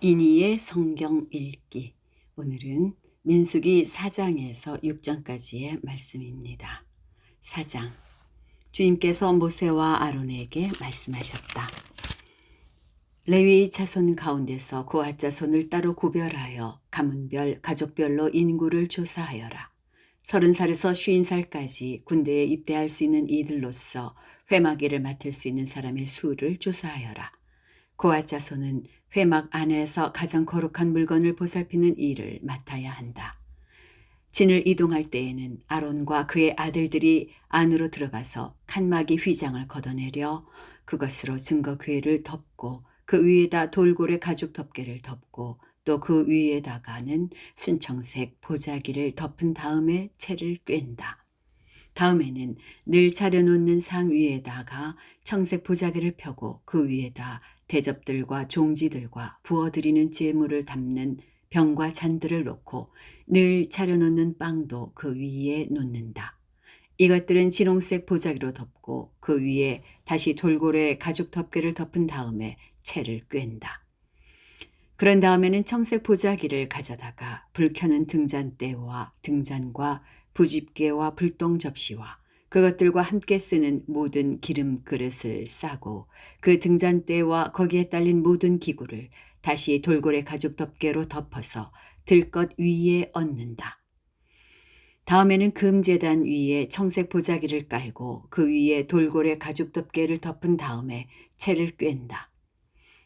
이니의 성경 읽기. 오늘은 민수기 4장에서 6장까지의 말씀입니다. 4장. 주님께서 모세와 아론에게 말씀하셨다. 레위 자손 가운데서 고핫 자손을 따로 구별하여 가문별, 가족별로 인구를 조사하여라. 30살에서 50살까지 군대에 입대할 수 있는 이들로서 회막일을 맡을 수 있는 사람의 수를 조사하여라. 고핫 자손은 회막 안에서 가장 거룩한 물건을 보살피는 일을 맡아야 한다. 진을 이동할 때에는 아론과 그의 아들들이 안으로 들어가서 칸막이 휘장을 걷어내려 그것으로 증거궤를 덮고 그 위에다 돌고래 가죽 덮개를 덮고 또 그 위에다가는 순청색 보자기를 덮은 다음에 채를 꿰는다. 다음에는 늘 차려놓는 상 위에다가 청색 보자기를 펴고 그 위에다 대접들과 종지들과 부어드리는 제물을 담는 병과 잔들을 놓고 늘 차려놓는 빵도 그 위에 놓는다. 이것들은 진홍색 보자기로 덮고 그 위에 다시 돌고래 가죽 덮개를 덮은 다음에 채를 꿰는다. 그런 다음에는 청색 보자기를 가져다가 불 켜는 등잔대와 등잔과 부집개와 불똥 접시와 그것들과 함께 쓰는 모든 기름 그릇을 싸고 그 등잔대와 거기에 딸린 모든 기구를 다시 돌고래 가죽 덮개로 덮어서 들것 위에 얹는다. 다음에는 금제단 위에 청색 보자기를 깔고 그 위에 돌고래 가죽 덮개를 덮은 다음에 채를 꿰는다.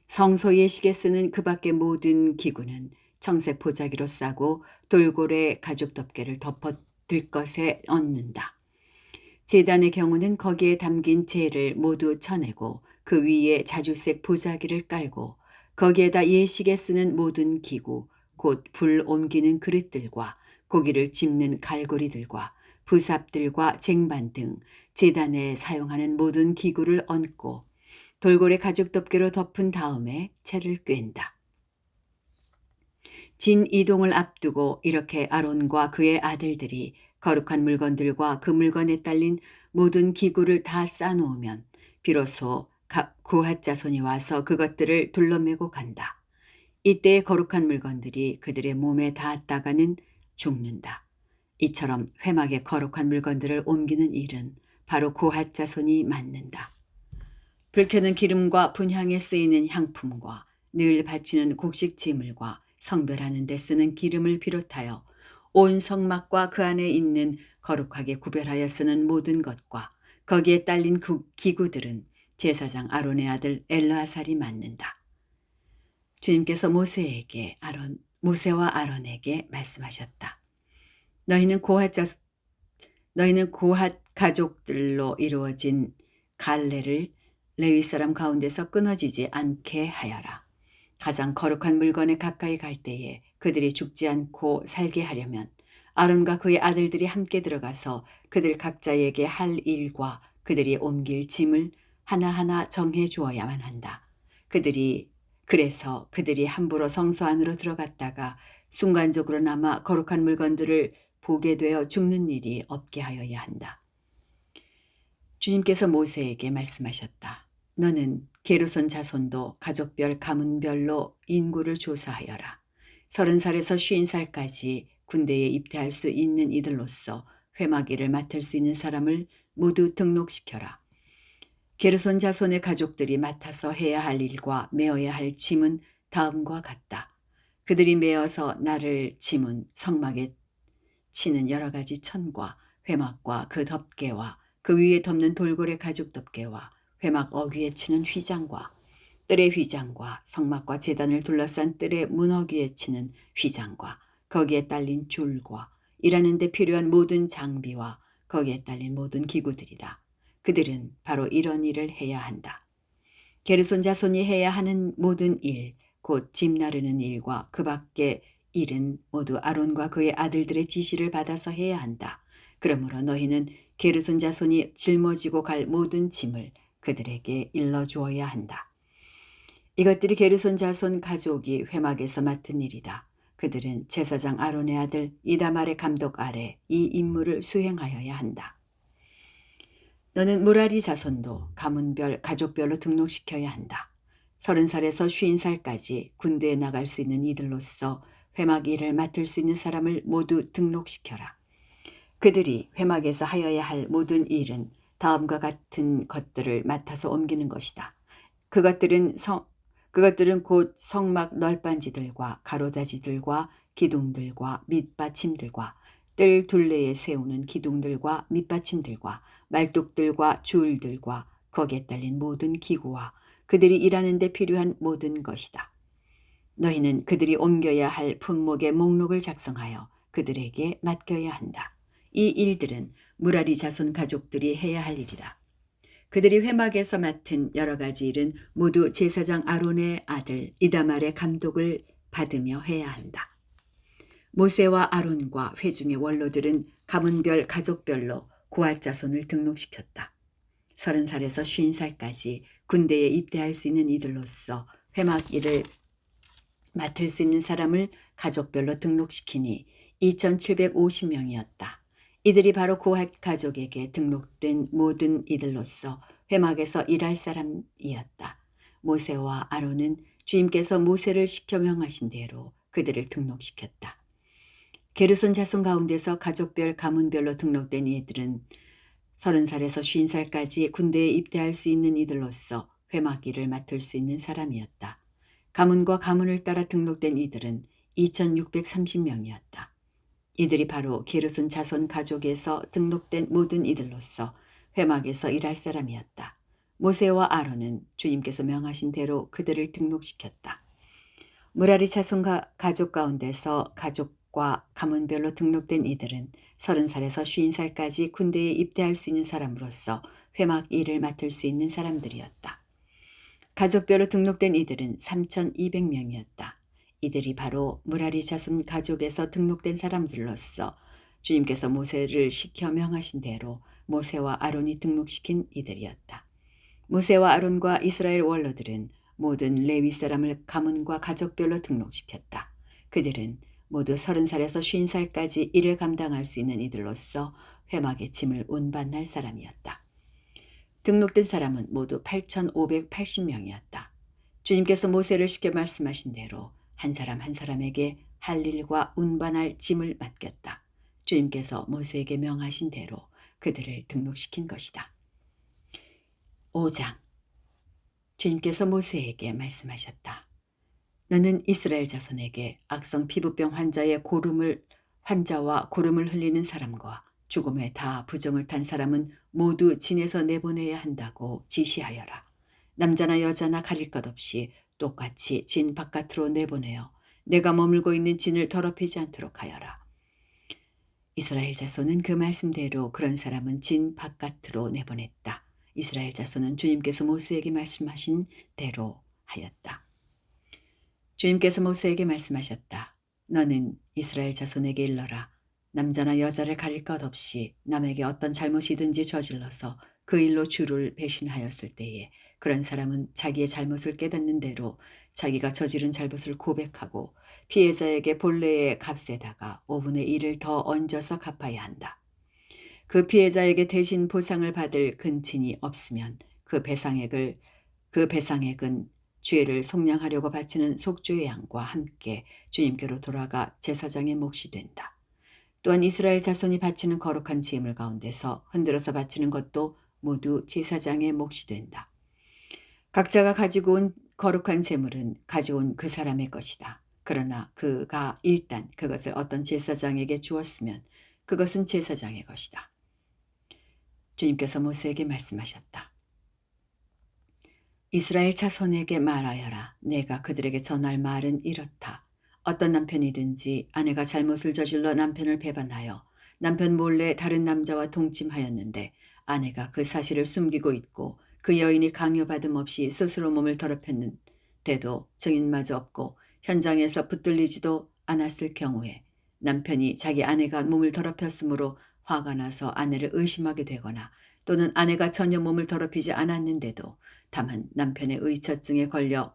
성소 예식에 쓰는 그 밖의 모든 기구는 청색 보자기로 싸고 돌고래 가죽 덮개를 덮어 들것에 얹는다. 제단의 경우는 거기에 담긴 재를 모두 쳐내고 그 위에 자주색 보자기를 깔고 거기에다 예식에 쓰는 모든 기구, 곧 불 옮기는 그릇들과 고기를 집는 갈고리들과 부삽들과 쟁반 등 제단에 사용하는 모든 기구를 얹고 돌고래 가죽 덮개로 덮은 다음에 채를 꿰는다. 진 이동을 앞두고 이렇게 아론과 그의 아들들이 거룩한 물건들과 그 물건에 딸린 모든 기구를 다 쌓아놓으면 비로소 고핫 자손이 와서 그것들을 둘러매고 간다. 이때 거룩한 물건들이 그들의 몸에 닿았다가는 죽는다. 이처럼 회막의 거룩한 물건들을 옮기는 일은 바로 고핫 자손이 맡는다. 불켜는 기름과 분향에 쓰이는 향품과 늘 바치는 곡식 제물과 성별하는 데 쓰는 기름을 비롯하여 온 성막과 그 안에 있는 거룩하게 구별하여 쓰는 모든 것과 거기에 딸린 그 기구들은 제사장 아론의 아들 엘르아살이 맡는다. 주님께서 모세와 아론에게 말씀하셨다. 너희는 고핫 가족들로 이루어진 갈래를 레위 사람 가운데서 끊어지지 않게 하여라. 가장 거룩한 물건에 가까이 갈 때에 그들이 죽지 않고 살게 하려면 아론과 그의 아들들이 함께 들어가서 그들 각자에게 할 일과 그들이 옮길 짐을 하나하나 정해 주어야만 한다. 그래서 그들이 함부로 성소 안으로 들어갔다가 순간적으로나마 거룩한 물건들을 보게 되어 죽는 일이 없게 하여야 한다. 주님께서 모세에게 말씀하셨다. 너는 게르손 자손도 가족별 가문별로 인구를 조사하여라. 30살에서 50살까지 군대에 입대할 수 있는 이들로서 회막일을 맡을 수 있는 사람을 모두 등록시켜라. 게르손 자손의 가족들이 맡아서 해야 할 일과 메어야 할 짐은 다음과 같다. 그들이 메어서 나를 짐은 성막에 치는 여러 가지 천과 회막과 그 덮개와 그 위에 덮는 돌고래 가죽 덮개와 회막 어귀에 치는 휘장과 뜰의 휘장과 성막과 제단을 둘러싼 뜰의 문어귀에 치는 휘장과 거기에 딸린 줄과 일하는 데 필요한 모든 장비와 거기에 딸린 모든 기구들이다. 그들은 바로 이런 일을 해야 한다. 게르손 자손이 해야 하는 모든 일, 곧 짐 나르는 일과 그 밖의 일은 모두 아론과 그의 아들들의 지시를 받아서 해야 한다. 그러므로 너희는 게르손 자손이 짊어지고 갈 모든 짐을 그들에게 일러주어야 한다. 이것들이 게르손 자손 가족이 회막에서 맡은 일이다. 그들은 제사장 아론의 아들 이다말의 감독 아래 이 임무를 수행하여야 한다. 너는 무라리 자손도 가문별, 가족별로 등록시켜야 한다. 30살에서 50살까지 군대에 나갈 수 있는 이들로서 회막 일을 맡을 수 있는 사람을 모두 등록시켜라. 그들이 회막에서 하여야 할 모든 일은 다음과 같은 것들을 맡아서 옮기는 것이다. 그것들은 곧 성막 널빤지들과 가로다지들과 기둥들과 밑받침들과 뜰 둘레에 세우는 기둥들과 밑받침들과 말뚝들과 줄들과 거기에 딸린 모든 기구와 그들이 일하는 데 필요한 모든 것이다. 너희는 그들이 옮겨야 할 품목의 목록을 작성하여 그들에게 맡겨야 한다. 이 일들은 무라리 자손 가족들이 해야 할 일이다. 그들이 회막에서 맡은 여러 가지 일은 모두 제사장 아론의 아들 이다말의 감독을 받으며 해야 한다. 모세와 아론과 회중의 원로들은 가문별 가족별로 고앗 자손을 등록시켰다. 30살에서 50살까지 군대에 입대할 수 있는 이들로서 회막 일을 맡을 수 있는 사람을 가족별로 등록시키니 2750명이었다. 이들이 바로 고앗 가족에게 등록된 모든 이들로서 회막에서 일할 사람이었다. 모세와 아론은 주님께서 모세를 시켜 명하신 대로 그들을 등록시켰다. 게르손 자손 가운데서 가족별 가문별로 등록된 이들은 30살에서 50살까지 군대에 입대할 수 있는 이들로서 회막 일을 맡을 수 있는 사람이었다. 가문과 가문을 따라 등록된 이들은 2630명이었다. 이들이 바로 게르손 자손 가족에서 등록된 모든 이들로서 회막에서 일할 사람이었다. 모세와 아론은 주님께서 명하신 대로 그들을 등록시켰다. 무라리 자손 가족 가운데서 가족과 가문별로 등록된 이들은 30살에서 50살까지 군대에 입대할 수 있는 사람으로서 회막 일을 맡을 수 있는 사람들이었다. 가족별로 등록된 이들은 3200명이었다. 이들이 바로 무라리 자손 가족에서 등록된 사람들로서 주님께서 모세를 시켜 명하신 대로 모세와 아론이 등록시킨 이들이었다. 모세와 아론과 이스라엘 원로들은 모든 레위 사람을 가문과 가족별로 등록시켰다. 그들은 모두 30살에서 50살까지 일을 감당할 수 있는 이들로서 회막의 짐을 운반할 사람이었다. 등록된 사람은 모두 8580명이었다. 주님께서 모세를 시켜 말씀하신 대로 한 사람 한 사람에게 할 일과 운반할 짐을 맡겼다. 주님께서 모세에게 명하신 대로 그들을 등록시킨 것이다. 5장. 주님께서 모세에게 말씀하셨다. 너는 이스라엘 자손에게 악성 피부병 환자와 고름을 흘리는 사람과 죽음에 다 부정을 탄 사람은 모두 진에서 내보내야 한다고 지시하여라. 남자나 여자나 가릴 것 없이 똑같이 진 바깥으로 내보내어 내가 머물고 있는 진을 더럽히지 않도록 하여라. 이스라엘 자손은 그 말씀대로 그런 사람은 진 바깥으로 내보냈다. 이스라엘 자손은 주님께서 모세에게 말씀하신 대로 하였다. 주님께서 모세에게 말씀하셨다. 너는 이스라엘 자손에게 일러라. 남자나 여자를 가릴 것 없이 남에게 어떤 잘못이든지 저질러서 그 일로 주를 배신하였을 때에 그런 사람은 자기의 잘못을 깨닫는 대로 자기가 저지른 잘못을 고백하고 피해자에게 본래의 값에다가 5분의 1을 더 얹어서 갚아야 한다. 그 피해자에게 대신 보상을 받을 근친이 없으면 그 배상액은 죄를 속량하려고 바치는 속죄의 양과 함께 주님께로 돌아가 제사장의 몫이 된다. 또한 이스라엘 자손이 바치는 거룩한 제물 가운데서 흔들어서 바치는 것도 모두 제사장의 몫이 된다. 각자가 가지고 온 거룩한 제물은 가져온 그 사람의 것이다. 그러나 그가 일단 그것을 어떤 제사장에게 주었으면 그것은 제사장의 것이다. 주님께서 모세에게 말씀하셨다. 이스라엘 자손에게 말하여라. 내가 그들에게 전할 말은 이렇다. 어떤 남편이든지 아내가 잘못을 저질러 남편을 배반하여 남편 몰래 다른 남자와 동침하였는데 아내가 그 사실을 숨기고 있고 그 여인이 강요받음 없이 스스로 몸을 더럽혔는데도 증인마저 없고 현장에서 붙들리지도 않았을 경우에 남편이 자기 아내가 몸을 더럽혔으므로 화가 나서 아내를 의심하게 되거나 또는 아내가 전혀 몸을 더럽히지 않았는데도 다만 남편이 의처증에 걸려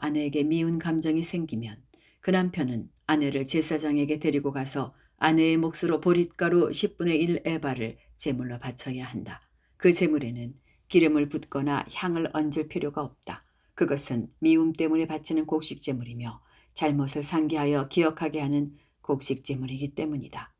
아내에게 미운 감정이 생기면 그 남편은 아내를 제사장에게 데리고 가서 아내의 몫으로 보릿가루 10분의 1 에바를 제물로 바쳐야 한다. 그 제물에는 기름을 붓거나 향을 얹을 필요가 없다. 그것은 미움 때문에 바치는 곡식제물이며 잘못을 상기하여 기억하게 하는 곡식제물이기 때문이다.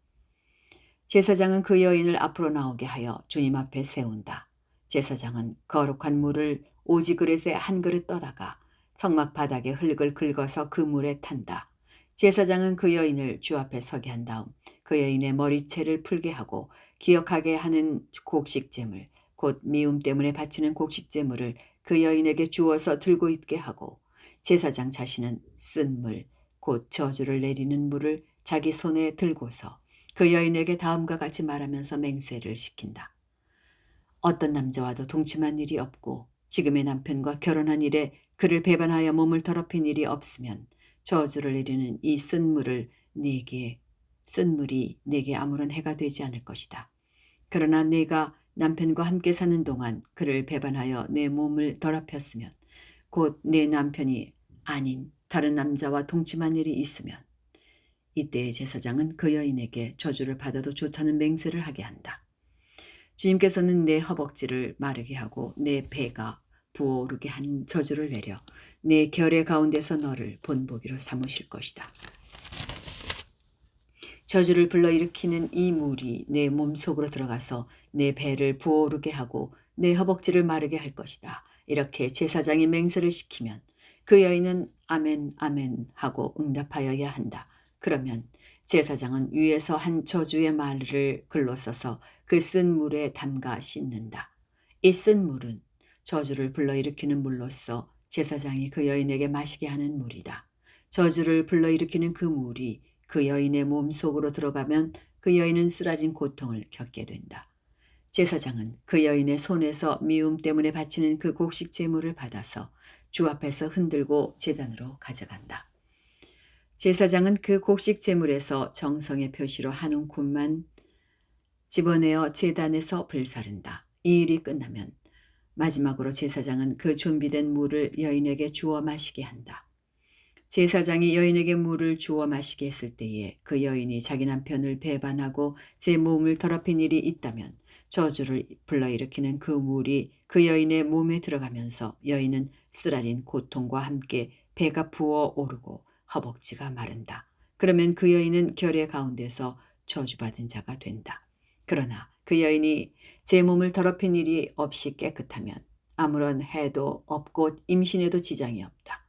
제사장은 그 여인을 앞으로 나오게 하여 주님 앞에 세운다. 제사장은 거룩한 물을 오지 그릇에 한 그릇 떠다가 성막 바닥에 흙을 긁어서 그 물에 탄다. 제사장은 그 여인을 주 앞에 서게 한 다음 그 여인의 머리채를 풀게 하고 기억하게 하는 곡식제물, 곧 미움 때문에 바치는 곡식제물을 그 여인에게 주어서 들고 있게 하고 제사장 자신은 쓴 물, 곧 저주를 내리는 물을 자기 손에 들고서 그 여인에게 다음과 같이 말하면서 맹세를 시킨다. 어떤 남자와도 동침한 일이 없고 지금의 남편과 결혼한 일에 그를 배반하여 몸을 더럽힌 일이 없으면 저주를 내리는 이 쓴 물이 내게 아무런 해가 되지 않을 것이다. 그러나 내가 남편과 함께 사는 동안 그를 배반하여 내 몸을 더럽혔으면 곧 내 남편이 아닌 다른 남자와 동침한 일이 있으면 이때의 제사장은 그 여인에게 저주를 받아도 좋다는 맹세를 하게 한다. 주님께서는 내 허벅지를 마르게 하고 내 배가 부어오르게 하는 저주를 내려 내 결의 가운데서 너를 본보기로 삼으실 것이다. 저주를 불러일으키는 이 물이 내 몸속으로 들어가서 내 배를 부어오르게 하고 내 허벅지를 마르게 할 것이다. 이렇게 제사장이 맹세를 시키면 그 여인은 아멘 아멘 하고 응답하여야 한다. 그러면 제사장은 위에서 한 저주의 말을 글로 써서 그 쓴 물에 담가 씻는다. 이 쓴 물은 저주를 불러일으키는 물로서 제사장이 그 여인에게 마시게 하는 물이다. 저주를 불러일으키는 그 물이 그 여인의 몸속으로 들어가면 그 여인은 쓰라린 고통을 겪게 된다. 제사장은 그 여인의 손에서 미움 때문에 바치는 그 곡식 제물을 받아서 주 앞에서 흔들고 제단으로 가져간다. 제사장은 그 곡식 제물에서 정성의 표시로 한 움큼만 집어내어 제단에서 불사른다. 이 일이 끝나면 마지막으로 제사장은 그 준비된 물을 여인에게 주어 마시게 한다. 제사장이 여인에게 물을 주어 마시게 했을 때에 그 여인이 자기 남편을 배반하고 제 몸을 더럽힌 일이 있다면 저주를 불러일으키는 그 물이 그 여인의 몸에 들어가면서 여인은 쓰라린 고통과 함께 배가 부어 오르고 허벅지가 마른다. 그러면 그 여인은 결의 가운데서 저주받은 자가 된다. 그러나 그 여인이 제 몸을 더럽힌 일이 없이 깨끗하면 아무런 해도 없고 임신에도 지장이 없다.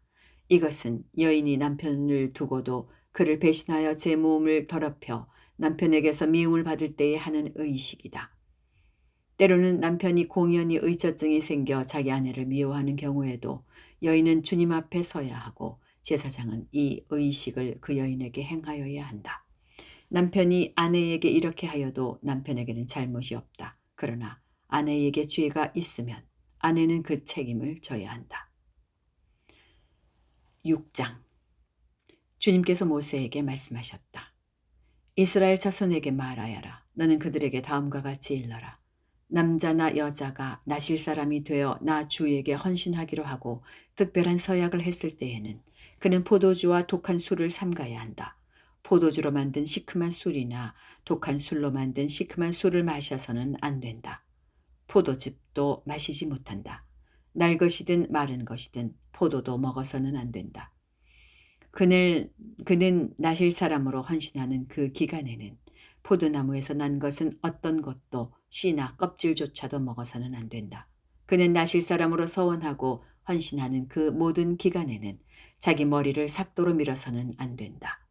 이것은 여인이 남편을 두고도 그를 배신하여 제 몸을 더럽혀 남편에게서 미움을 받을 때에 하는 의식이다. 때로는 남편이 공연히 의처증이 생겨 자기 아내를 미워하는 경우에도 여인은 주님 앞에 서야 하고 제사장은 이 의식을 그 여인에게 행하여야 한다. 남편이 아내에게 이렇게 하여도 남편에게는 잘못이 없다. 그러나 아내에게 죄가 있으면 아내는 그 책임을 져야 한다. 6장. 주님께서 모세에게 말씀하셨다. 이스라엘 자손에게 말하여라. 너는 그들에게 다음과 같이 일러라. 남자나 여자가 나실 사람이 되어 나 주에게 헌신하기로 하고 특별한 서약을 했을 때에는 그는 포도주와 독한 술을 삼가야 한다. 포도주로 만든 시큼한 술이나 독한 술로 만든 시큼한 술을 마셔서는 안 된다. 포도즙도 마시지 못한다. 날 것이든 마른 것이든 포도도 먹어서는 안 된다. 그는 나실 사람으로 헌신하는 그 기간에는 포도나무에서 난 것은 어떤 것도 씨나 껍질조차도 먹어서는 안 된다. 그는 나실 사람으로 서원하고 헌신하는 그 모든 기간에는 자기 머리를 삭도로 밀어서는 안 된다.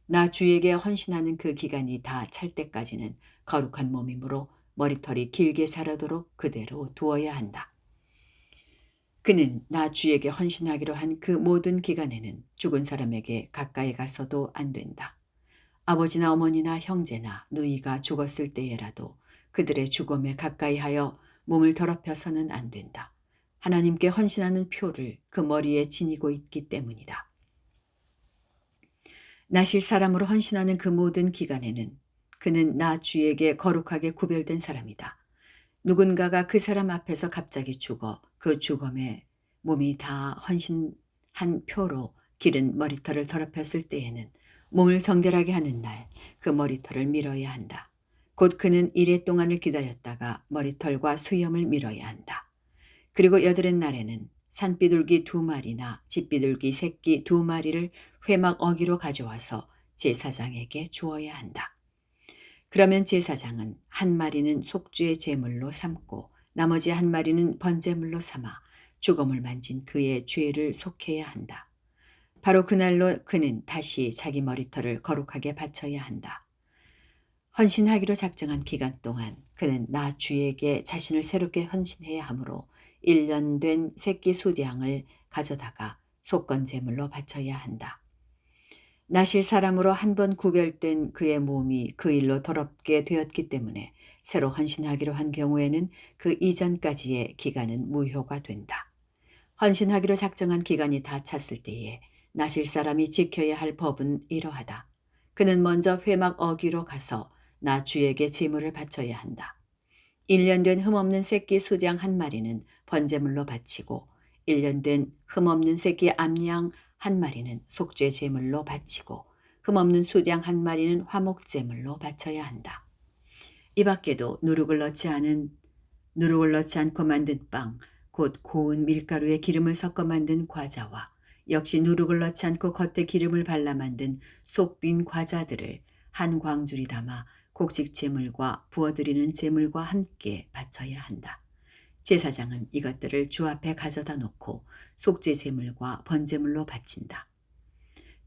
나 주에게 헌신하는 그 기간이 다 찰 때까지는 거룩한 몸이므로 머리털이 길게 자라도록 그대로 두어야 한다. 그는 나 주에게 헌신하기로 한 그 모든 기간에는 죽은 사람에게 가까이 가서도 안 된다. 아버지나 어머니나 형제나 누이가 죽었을 때에라도 그들의 죽음에 가까이 하여 몸을 더럽혀서는 안 된다. 하나님께 헌신하는 표를 그 머리에 지니고 있기 때문이다. 나실 사람으로 헌신하는 그 모든 기간에는 그는 나 주에게 거룩하게 구별된 사람이다. 누군가가 그 사람 앞에서 갑자기 죽어 그 죽음에 몸이 다 헌신한 표로 기른 머리털을 더럽혔을 때에는 몸을 정결하게 하는 날 그 머리털을 밀어야 한다. 곧 그는 이래 동안을 기다렸다가 머리털과 수염을 밀어야 한다. 그리고 여드렛 날에는 산비둘기 2마리나 집비둘기 새끼 2마리를 회막 어기로 가져와서 제사장에게 주어야 한다. 그러면 제사장은 한 마리는 속죄의 제물로 삼고 나머지 한 마리는 번제물로 삼아 죽음을 만진 그의 죄를 속해야 한다. 바로 그날로 그는 다시 자기 머리털을 거룩하게 바쳐야 한다. 헌신하기로 작정한 기간 동안 그는 나 주에게 자신을 새롭게 헌신해야 하므로 1년 된 새끼 수양을 가져다가 속건 제물로 바쳐야 한다. 나실 사람으로 한 번 구별된 그의 몸이 그 일로 더럽게 되었기 때문에 새로 헌신하기로 한 경우에는 그 이전까지의 기간은 무효가 된다. 헌신하기로 작정한 기간이 다 찼을 때에 나실 사람이 지켜야 할 법은 이러하다. 그는 먼저 회막 어귀로 가서 나 주에게 제물을 바쳐야 한다. 1년 된 흠없는 새끼 수장 한 마리는 번제물로 바치고 1년 된 흠없는 새끼 암양 한 마리는 속죄 제물로 바치고 흠없는 수장 한 마리는 화목 제물로 바쳐야 한다. 이 밖에도 누룩을 넣지 않고 만든 빵, 곧 고운 밀가루에 기름을 섞어 만든 과자와 역시 누룩을 넣지 않고 겉에 기름을 발라 만든 속빈 과자들을 한 광줄이 담아 곡식 제물과 부어드리는 제물과 함께 바쳐야 한다. 제사장은 이것들을 주 앞에 가져다 놓고 속죄 제물과 번제물로 바친다.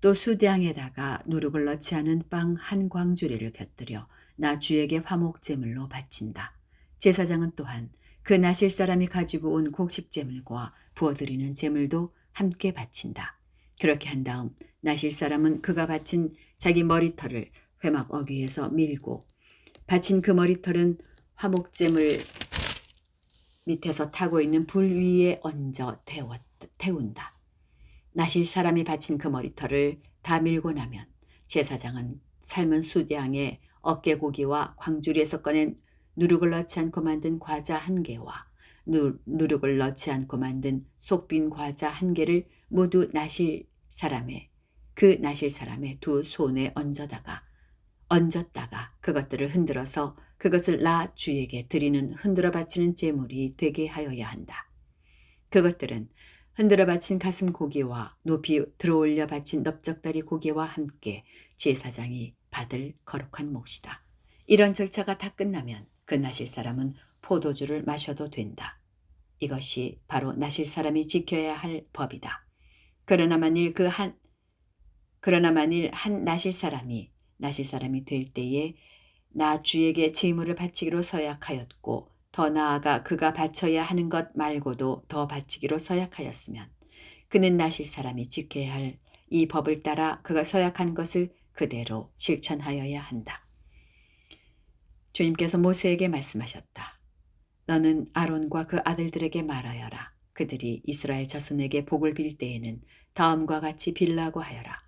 또 수량에다가 누룩을 넣지 않은 빵 한 광주리를 곁들여 나 주에게 화목 제물로 바친다. 제사장은 또한 그 나실 사람이 가지고 온 곡식 제물과 부어드리는 제물도 함께 바친다. 그렇게 한 다음 나실 사람은 그가 바친 자기 머리털을 회막 어귀에서 밀고 바친 그 머리털은 화목제물 밑에서 타고 있는 불 위에 얹어 태운다. 나실 사람이 바친 그 머리털을 다 밀고 나면 제사장은 삶은 수량의 어깨고기와 광주리에서 꺼낸 누룩을 넣지 않고 만든 과자 1개와 누룩을 넣지 않고 만든 속빈 과자 1개를 모두 나실 사람의 두 손에 얹었다가 그것들을 흔들어서 그것을 나 주에게 드리는 흔들어 바치는 제물이 되게 하여야 한다. 그것들은 흔들어 바친 가슴 고기와 높이 들어올려 바친 넓적다리 고기와 함께 제사장이 받을 거룩한 몫이다. 이런 절차가 다 끝나면 그 나실 사람은 포도주를 마셔도 된다. 이것이 바로 나실 사람이 지켜야 할 법이다. 그러나 만일 한 나실 사람이 될 때에 나 주에게 제물을 바치기로 서약하였고 더 나아가 그가 바쳐야 하는 것 말고도 더 바치기로 서약하였으면 그는 나실 사람이 지켜야 할 이 법을 따라 그가 서약한 것을 그대로 실천하여야 한다. 주님께서 모세에게 말씀하셨다. 너는 아론과 그 아들들에게 말하여라. 그들이 이스라엘 자손에게 복을 빌 때에는 다음과 같이 빌라고 하여라.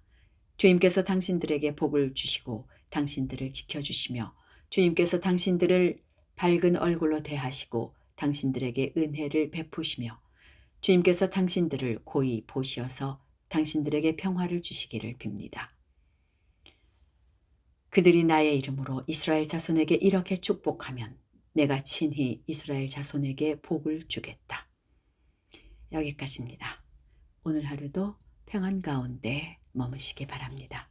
주님께서 당신들에게 복을 주시고 당신들을 지켜주시며 주님께서 당신들을 밝은 얼굴로 대하시고 당신들에게 은혜를 베푸시며 주님께서 당신들을 고이 보시어서 당신들에게 평화를 주시기를 빕니다. 그들이 나의 이름으로 이스라엘 자손에게 이렇게 축복하면 내가 친히 이스라엘 자손에게 복을 주겠다. 여기까지입니다. 오늘 하루도 평안 가운데 머무시기 바랍니다.